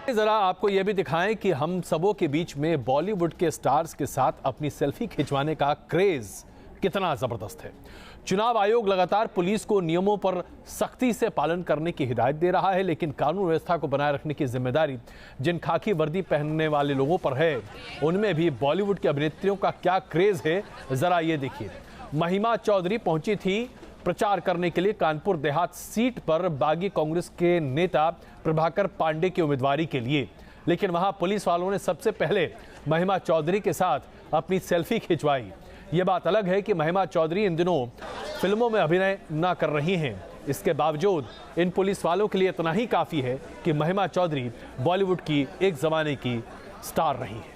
जरा आपको यह भी दिखाएं कि हम सबों के बीच में बॉलीवुड के स्टार्स के साथ अपनी सेल्फी खिंचवाने का क्रेज कितना जबरदस्त है। चुनाव आयोग लगातार पुलिस को नियमों पर सख्ती से पालन करने की हिदायत दे रहा है, लेकिन कानून व्यवस्था को बनाए रखने की जिम्मेदारी जिन खाकी वर्दी पहनने वाले लोगों पर है, उनमें भी बॉलीवुड की अभिनेत्रियों का क्या क्रेज है, जरा ये देखिए। महिमा चौधरी पहुंची थी प्रचार करने के लिए कानपुर देहात सीट पर बागी कांग्रेस के नेता प्रभाकर पांडे की उम्मीदवारी के लिए, लेकिन वहां पुलिस वालों ने सबसे पहले महिमा चौधरी के साथ अपनी सेल्फी खिंचवाई। ये बात अलग है कि महिमा चौधरी इन दिनों फिल्मों में अभिनय न कर रही हैं। इसके बावजूद इन पुलिस वालों के लिए इतना ही काफी है कि महिमा चौधरी बॉलीवुड की एक जमाने की स्टार रही है।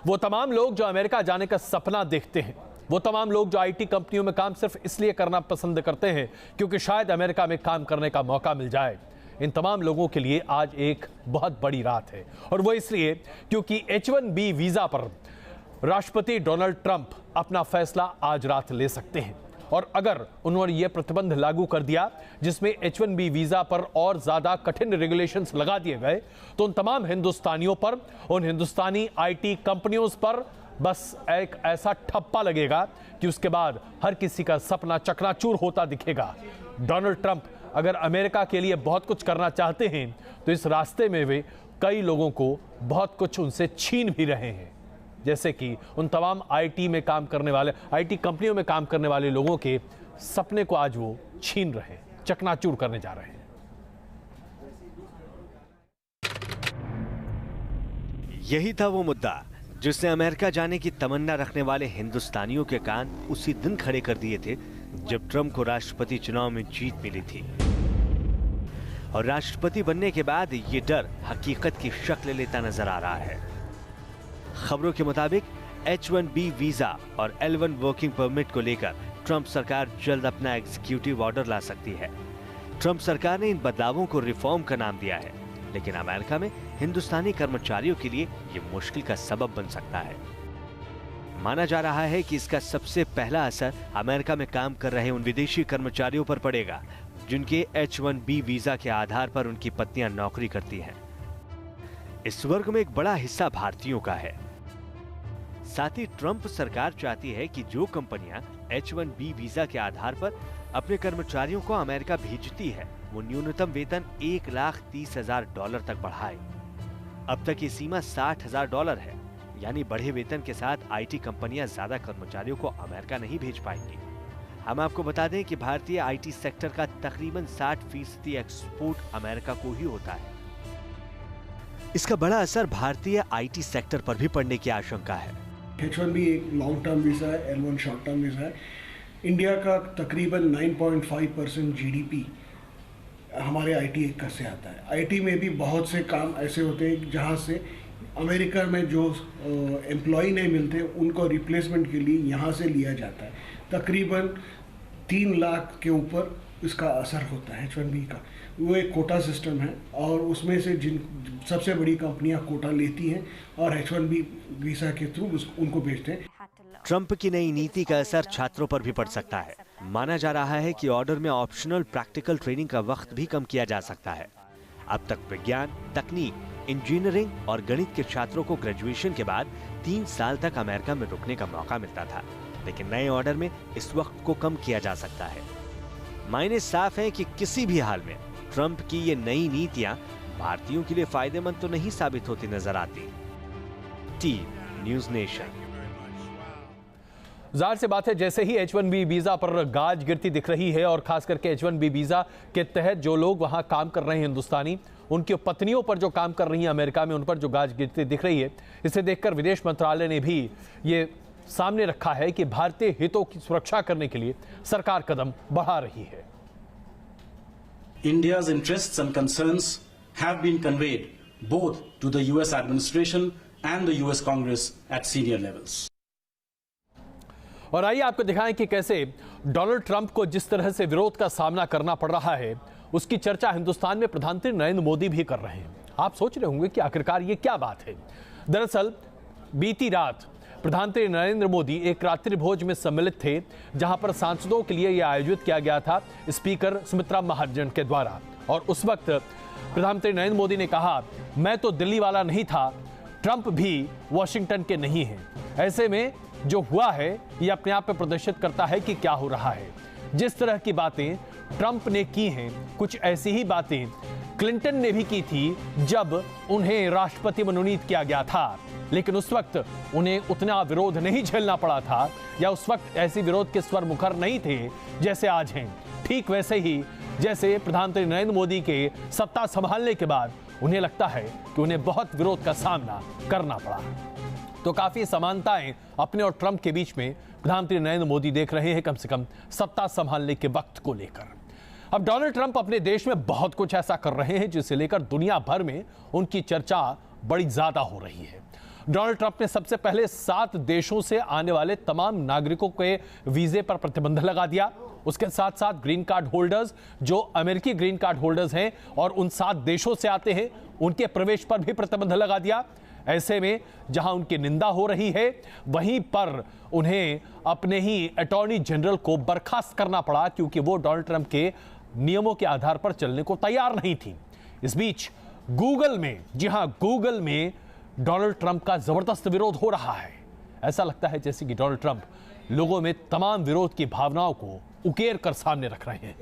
वो तमाम लोग जो अमेरिका जाने का सपना देखते हैं, वो तमाम लोग जो आईटी कंपनियों में काम सिर्फ इसलिए करना पसंद करते हैं क्योंकि शायद अमेरिका में काम करने का मौका मिल जाए, इन तमाम लोगों के लिए आज एक बहुत बड़ी रात है। और वो इसलिए क्योंकि H1B वीजा पर राष्ट्रपति डोनाल्ड ट्रंप अपना फैसला आज रात ले सकते हैं। और अगर उन्होंने ये प्रतिबंध लागू कर दिया जिसमें H1B वीजा पर और ज्यादा कठिन रेगुलेशंस लगा दिए गए, तो उन तमाम हिंदुस्तानियों पर, उन हिंदुस्तानी आईटी कंपनियों पर बस एक ऐसा ठप्पा लगेगा कि उसके बाद हर किसी का सपना चकनाचूर होता दिखेगा। डोनाल्ड ट्रंप अगर अमेरिका के लिए बहुत कुछ करना चाहते हैं तो इस रास्ते में वे कई लोगों को बहुत कुछ उनसे छीन भी रहे हैं, जैसे कि उन तमाम आईटी में काम करने वाले, आईटी कंपनियों में काम करने वाले लोगों के सपने को आज वो छीन रहे हैं, चकनाचूर करने जा रहे हैं। यही था वो मुद्दा जिसने अमेरिका जाने की तमन्ना रखने वाले हिंदुस्तानियों के कान उसी दिन खड़े कर दिए थे जब ट्रंप को राष्ट्रपति चुनाव में जीत मिली थी। और राष्ट्रपति बनने के बाद ये डर हकीकत की शक्ल लेता नजर आ रहा है। खबरों के मुताबिक H1B वीजा और L1 वर्किंग परमिट को लेकर ट्रंप सरकार जल्द अपना एग्जीक्यूटिव ऑर्डर ला सकती है। ट्रंप सरकार ने इन बदलावों को रिफॉर्म का नाम दिया है, लेकिन अमेरिका में हिंदुस्तानी कर्मचारियों के लिए ये मुश्किल का सबब बन सकता है। माना जा रहा है कि इसका सबसे पहला असर अमेरिका में काम कर रहे उन विदेशी कर्मचारियों पर पड़ेगा जिनके H1B वीजा के आधार पर उनकी पत्नियां नौकरी करती हैं। इस वर्ग में एक बड़ा हिस्सा भारतीयों का है। साथ ही ट्रंप सरकार चाहती है कि जो कंपनियां H1B वीजा के आधार पर अपने कर्मचारियों को अमेरिका भेजती है, वो न्यूनतम वेतन $1,30,000 तक बढ़ाए। अब तक ये सीमा $60,000 है, यानी बढ़े वेतन के साथ आईटी कंपनियां ज्यादा कर्मचारियों को अमेरिका नहीं भेज पाएंगी। हम आपको बता दें कि भारतीय आईटी सेक्टर का तकरीबन 60% एक्सपोर्ट अमेरिका को ही होता है। इसका बड़ा असर भारतीय आईटी सेक्टर पर भी पड़ने की आशंका है। H1B एक लॉन्ग टर्म वीजा है, L1 शॉर्ट टर्म वीजा है। इंडिया का तकरीबन 9.5% जीडीपी हमारे आईटी से आता है। आईटी में भी बहुत से काम ऐसे होते हैं जहाँ से अमेरिका में जो एम्प्लॉय नहीं मिलते उनको रिप्लेसमेंट के लिए यहाँ से लिया जाता है। तकरीबन 3 लाख के ऊपर इसका असर होता है H1B का। वो एक कोटा सिस्टम है और उसमें से जिन सबसे बड़ी कंपनियां कोटा लेती हैं और H1B वीजा के थ्रू उनको भेजते हैं। ट्रंप की नई नीति का असर छात्रों पर भी पड़ सकता है। माना जा रहा है कि ऑर्डर में ऑप्शनल प्रैक्टिकल ट्रेनिंग का वक्त भी कम किया जा सकता है। अब तक विज्ञान, तकनीक, इंजीनियरिंग और गणित के छात्रों को ग्रेजुएशन के बाद 3 साल तक अमेरिका में रुकने का मौका मिलता था, लेकिन नए ऑर्डर में इस वक्त को कम किया जा सकता है। मायने साफ है कि किसी भी हाल में ट्रंप की ये नई नीतियां भारतीयों के लिए फायदेमंद तो नहीं साबित होती नजर आती। Team news nation. जाहिर सी बात है, जैसे ही H1B वीजा पर गाज गिरती दिख रही है और खास करके H1B वीजा के तहत जो लोग वहां काम कर रहे हैं हिंदुस्तानी, उनकी पत्नियों पर जो काम कर रही हैं अमेरिका में, उन पर जो गाज गिरती दिख रही है, इसे देखकर विदेश मंत्रालय ने भी ये सामने रखा है कि भारतीय हितों की सुरक्षा करने के लिए सरकार कदम बढ़ा रही है। India's interests and concerns have been conveyed both to the US administration and the US Congress at senior levels. और आइए आपको दिखाएं कि कैसे डोनाल्ड ट्रंप को जिस तरह से विरोध का सामना करना पड़ रहा है, उसकी चर्चा हिंदुस्तान में प्रधानमंत्री नरेंद्र मोदी भी कर रहे हैं। आप सोच रहे होंगे कि आखिरकार ये क्या बात है। दरअसल बीती रात प्रधानमंत्री नरेंद्र मोदी एक रात्रि भोज में सम्मिलित थे, जहां पर सांसदों के लिए यह आयोजित किया गया था स्पीकर सुमित्रा महाजन के द्वारा। और उस वक्त प्रधानमंत्री नरेंद्र मोदी ने कहा, मैं तो दिल्ली वाला नहीं था, ट्रंप भी वॉशिंगटन के नहीं हैं। ऐसे में जो हुआ है यह अपने आप में प्रदर्शित करता है कि क्या हो रहा है। जिस तरह की बातें ट्रंप ने की हैं, कुछ ऐसी ही बातें क्लिंटन ने भी की थी जब उन्हें राष्ट्रपति मनोनीत किया गया था, लेकिन उस वक्त उन्हें उतना विरोध नहीं झेलना पड़ा था, या उस वक्त ऐसी विरोध के स्वर मुखर नहीं थे जैसे आज हैं। ठीक वैसे ही जैसे प्रधानमंत्री नरेंद्र मोदी के सत्ता संभालने के बाद उन्हें लगता है कि उन्हें बहुत विरोध का सामना करना पड़ा। तो काफी समानताएं अपने और ट्रंप के बीच में प्रधानमंत्री नरेंद्र मोदी देख रहे हैं, कम से कम सत्ता संभालने के वक्त को लेकर। अब डोनाल्ड ट्रंप अपने देश में बहुत कुछ ऐसा कर रहे हैं जिसे लेकर दुनिया भर में उनकी चर्चा बड़ी ज्यादा हो रही है। डोनाल्ड ट्रंप ने सबसे पहले 7 देशों से आने वाले तमाम नागरिकों के वीजे पर प्रतिबंध लगा दिया। उसके साथ साथ ग्रीन कार्ड होल्डर्स, जो अमेरिकी ग्रीन कार्ड होल्डर्स हैं और उन 7 देशों से आते हैं, उनके प्रवेश पर भी प्रतिबंध लगा दिया। ऐसे में जहां उनकी निंदा हो रही है, वहीं पर उन्हें अपने ही अटॉर्नी जनरल को बर्खास्त करना पड़ा, क्योंकि वो डोनाल्ड ट्रंप के नियमों के आधार पर चलने को तैयार नहीं थी। इस बीच गूगल में, जी हां, गूगल में डोनाल्ड ट्रंप का जबरदस्त विरोध हो रहा है। ऐसा लगता है जैसे कि डोनाल्ड ट्रंप लोगों में तमाम विरोध की भावनाओं को उकेर कर सामने रख रहे हैं।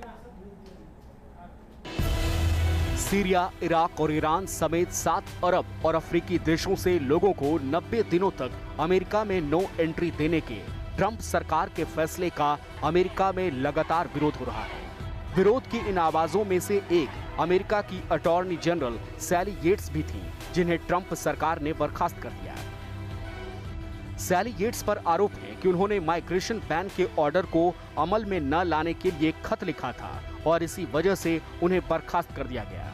सीरिया, इराक और ईरान समेत 7 अरब और अफ्रीकी देशों से लोगों को 90 दिनों तक अमेरिका में नो एंट्री देने के ट्रंप सरकार के फैसले का अमेरिका में लगातार विरोध हो रहा है। विरोध की इन आवाजों में से एक अमेरिका की अटॉर्नी जनरल सैली येट्स भी थी, जिन्हें ट्रंप सरकार ने बर्खास्त कर दिया। सैली येट्स पर आरोप है कि उन्होंने माइग्रेशन बैन के ऑर्डर को अमल में न लाने के लिए खत लिखा था और इसी वजह से उन्हें बर्खास्त कर दिया गया।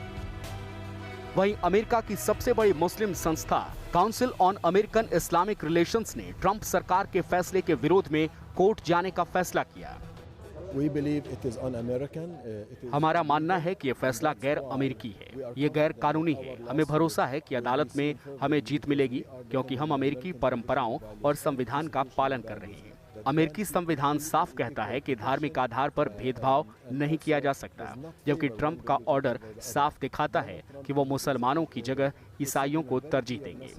वहीं अमेरिका की सबसे बड़ी मुस्लिम संस्था council on American Islamic relations ने ट्रंप सरकार के फैसले के विरोध में कोर्ट जाने का फैसला किया। हमारा मानना है कि यह फैसला गैर अमेरिकी है, ये गैर कानूनी है। हमें भरोसा है कि अदालत में हमें जीत मिलेगी, क्योंकि हम अमेरिकी परंपराओं और संविधान का पालन कर रहे हैं। अमेरिकी संविधान साफ कहता है कि धार्मिक आधार पर भेदभाव नहीं किया जा सकता, जबकि ट्रंप का ऑर्डर साफ दिखाता है कि वो मुसलमानों की जगह ईसाइयों को तरजीह देंगे।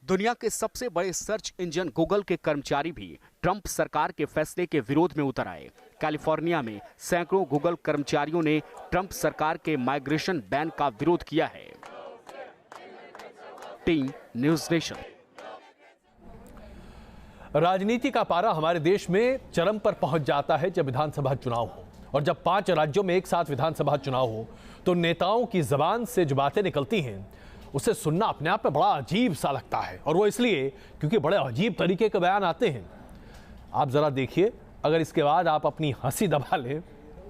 दुनिया के सबसे बड़े सर्च इंजन गूगल के कर्मचारी भी ट्रंप सरकार के फैसले के विरोध में उतर आए। कैलिफोर्निया में सैकड़ों गूगल कर्मचारियों ने ट्रंप सरकार के माइग्रेशन बैन का विरोध किया है। Team news nation. राजनीति का पारा हमारे देश में चरम पर पहुंच जाता है जब विधानसभा चुनाव हो, और जब 5 राज्यों में एक साथ विधानसभा चुनाव हो तो नेताओं की जबान से जो बातें निकलती हैं उसे सुनना अपने आप में बड़ा अजीब सा लगता है। और वो इसलिए क्योंकि बड़े अजीब तरीके के बयान आते हैं। आप जरा देखिए, अगर इसके बाद आप अपनी हंसी दबा लें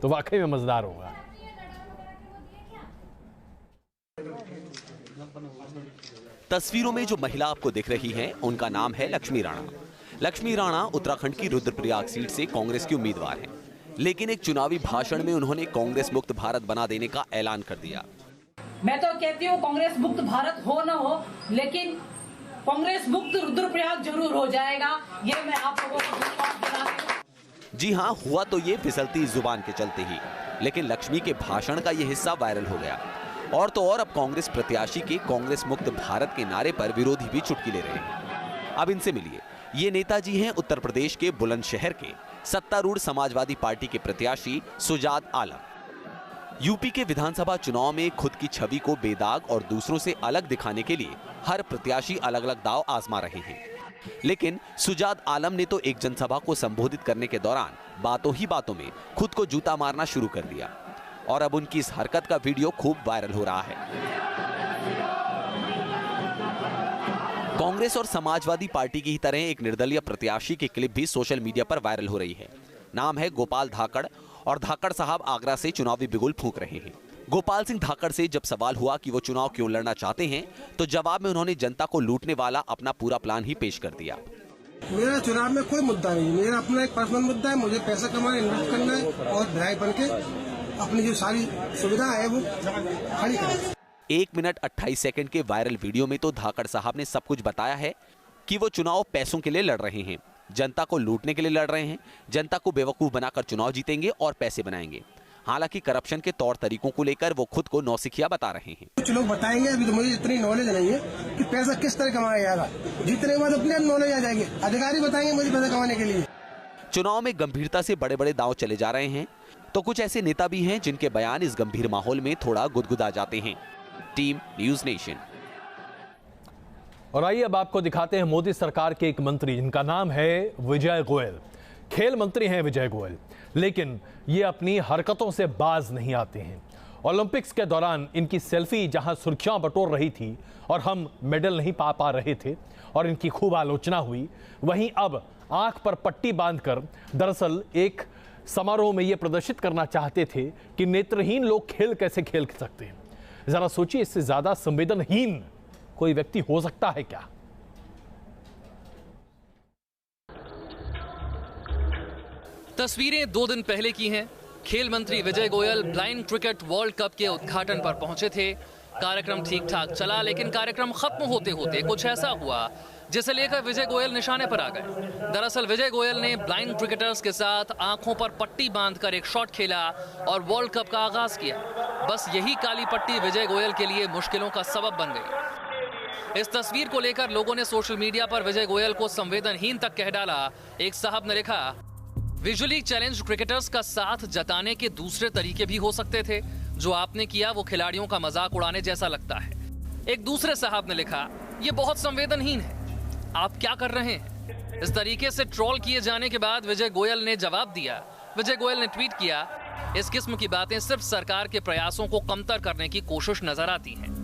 तो वाकई में मजेदार होगा। तस्वीरों में जो महिला आपको दिख रही हैं, उनका नाम है लक्ष्मी राणा। लक्ष्मी राणा उत्तराखंड की रुद्रप्रयाग सीट से कांग्रेस की उम्मीदवार हैं, लेकिन एक चुनावी भाषण में उन्होंने कांग्रेस मुक्त भारत बना देने का ऐलान कर दिया। मैं तो कहती हूँ कांग्रेस मुक्त भारत हो न हो, लेकिन कांग्रेस मुक्त रुद्रप्रयाग जरूर हो जाएगा, ये मैं आप लोगों को विश्वास दिलाती हूँ। जी हाँ, हुआ तो ये फिसलती जुबान के चलते ही, लेकिन लक्ष्मी के भाषण का ये हिस्सा वायरल हो गया। और तो और अब कांग्रेस प्रत्याशी के कांग्रेस मुक्त भारत के नारे पर विरोधी भी चुटकी ले रहे हैं। अब इनसे मिलिए, ये नेताजी हैं उत्तर प्रदेश के बुलंदशहर के सत्तारूढ़ समाजवादी पार्टी के प्रत्याशी सुजात आलम। यूपी के विधानसभा चुनाव में खुद की छवि को बेदाग और दूसरों से अलग दिखाने के लिए हर प्रत्याशी अलग अलग दांव आजमा रहे हैं, लेकिन सुजात आलम ने तो एक जनसभा को संबोधित करने के दौरान बातों ही बातों में खुद को जूता मारना शुरू कर दिया, और अब उनकी इस हरकत का वीडियो खूब वायरल हो रहा है। कांग्रेस और समाजवादी पार्टी की ही तरह एक निर्दलीय प्रत्याशी की क्लिप भी सोशल मीडिया पर वायरल हो रही है। नाम है गोपाल धाकड़, और धाकड़ साहब आगरा से चुनावी बिगुल फूंक रहे हैं। गोपाल सिंह धाकड़ से जब सवाल हुआ कि वो चुनाव क्यों लड़ना चाहते हैं, तो जवाब में उन्होंने जनता को लूटने वाला अपना पूरा प्लान ही पेश कर दिया। मेरा चुनाव में कोई मुद्दा नहीं, मेरा अपना एक पर्सनल मुद्दा है। मुझे पैसा कमाना, इन्वेस्ट करना है और विधायक बन के अपनी जो सारी सुविधा है वो खड़ी करना। 1 मिनट 28 सेकंड के वायरल वीडियो में तो धाकड़ साहब ने सब कुछ बताया है कि वो चुनाव पैसों के लिए लड़ रहे हैं, जनता को लूटने के लिए लड़ रहे हैं, जनता को बेवकूफ बनाकर चुनाव जीतेंगे और पैसे बनाएंगे। हालांकि करप्शन के तौर तरीकों को लेकर वो खुद को नौसिखिया बता रहे हैं। कुछ लोग बताएंगे, अभी तो मुझे इतनी नॉलेज नहीं है कि पैसा किस तरह कमाया जाएगा। जीतने के बाद अपने नॉलेज आ जाएंगे, अधिकारी बताएंगे मुझे पैसा कमाने के लिए। चुनाव में गंभीरता से बड़े बड़े दांव चले जा रहे हैं, तो कुछ ऐसे नेता भी हैं जिनके बयान इस गंभीर माहौल में थोड़ा गुदगुदा जाते हैं। Team news nation. और आइए अब आपको दिखाते हैं मोदी सरकार के एक मंत्री जिनका नाम है विजय गोयल। खेल मंत्री हैं विजय गोयल, लेकिन ये अपनी हरकतों से बाज नहीं आते हैं। ओलंपिक्स के दौरान इनकी सेल्फी जहां सुर्खियां बटोर रही थी और हम मेडल नहीं पा रहे थे और इनकी खूब आलोचना हुई, वहीं अब आंख पर पट्टी बांधकर दरअसल एक समारोह में ये प्रदर्शित करना चाहते थे कि नेत्रहीन लोग खेल कैसे खेल सकते हैं। जरा सोचिए, इससे ज्यादा संवेदनहीन कोई व्यक्ति हो सकता है क्या? तस्वीरें 2 दिन पहले की हैं। खेल मंत्री Vijay Goel blind cricket world cup के उद्घाटन पर पहुंचे थे। कार्यक्रम ठीक ठाक चला, लेकिन कार्यक्रम खत्म होते होते कुछ ऐसा हुआ जिसे लेकर विजय गोयल निशाने पर आ गए। दरअसल विजय गोयल ने ब्लाइंड क्रिकेटर्स के साथ आंखों पर पट्टी बांधकर एक शॉट खेला और वर्ल्ड कप का आगाज किया। बस यही काली पट्टी विजय गोयल के लिए मुश्किलों का सबब बन गई। इस तस्वीर को लेकर लोगों ने सोशल मीडिया पर विजय गोयल को संवेदनहीन तक कह डाला। एक साहब ने लिखा, विजुअली चैलेंज क्रिकेटर्स का साथ जताने के दूसरे तरीके भी हो सकते थे। जो आपने किया वो खिलाड़ियों का मजाक उड़ाने जैसा लगता है। एक दूसरे साहब ने लिखा, ये बहुत संवेदनहीन है, आप क्या कर रहे हैं? इस तरीके से ट्रोल किए जाने के बाद विजय गोयल ने जवाब दिया। विजय गोयल ने ट्वीट किया, इस किस्म की बातें सिर्फ सरकार के प्रयासों को कमतर करने की कोशिश नजर आती हैं।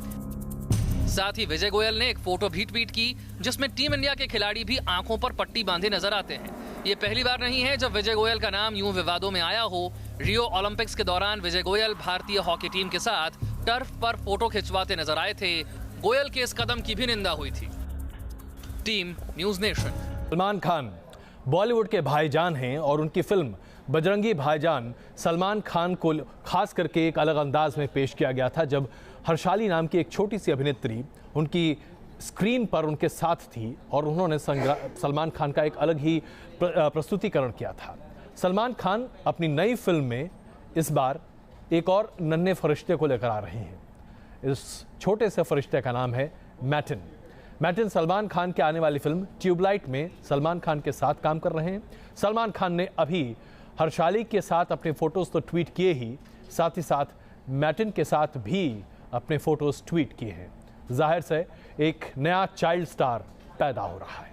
साथ ही विजय गोयल ने एक फोटो भी ट्वीट की जिसमें टीम इंडिया के खिलाड़ी भी आंखों पर पट्टी बांधे नजर आते हैं। ये पहली बार नहीं है जब विजय गोयल का नाम यूं विवादों में आया हो। रियो ओलंपिक्स के दौरान विजय गोयल भारतीय हॉकी टीम के साथ टर्फ पर फोटो खिंचवाते नजर आए थे। गोयल के इस कदम की भी निंदा हुई थी। Team news nation. Salman Khan Bollywood के भाईजान हैं और उनकी फिल्म बजरंगी भाईजान सलमान खान को खास करके एक अलग अंदाज में पेश किया गया था, जब हर्षाली नाम की एक छोटी सी अभिनेत्री उनकी स्क्रीन पर उनके साथ थी और उन्होंने सलमान खान का एक अलग ही प्रस्तुतिकरण किया था। सलमान खान अपनी नई फिल्म में इस बार एक और नन्हे फरिश्ते को लेकर आ रहे हैं। इस छोटे से फरिश्ते का नाम है मैटिन। मैटिन सलमान खान की आने वाली फिल्म ट्यूबलाइट में सलमान खान के साथ काम कर रहे हैं। सलमान खान ने अभी हर्षाली के साथ अपने फोटोज तो ट्वीट किए ही, साथ ही साथ मैटिन के साथ भी अपने फोटोज ट्वीट किए हैं। जाहिर से एक नया चाइल्ड स्टार पैदा हो रहा है।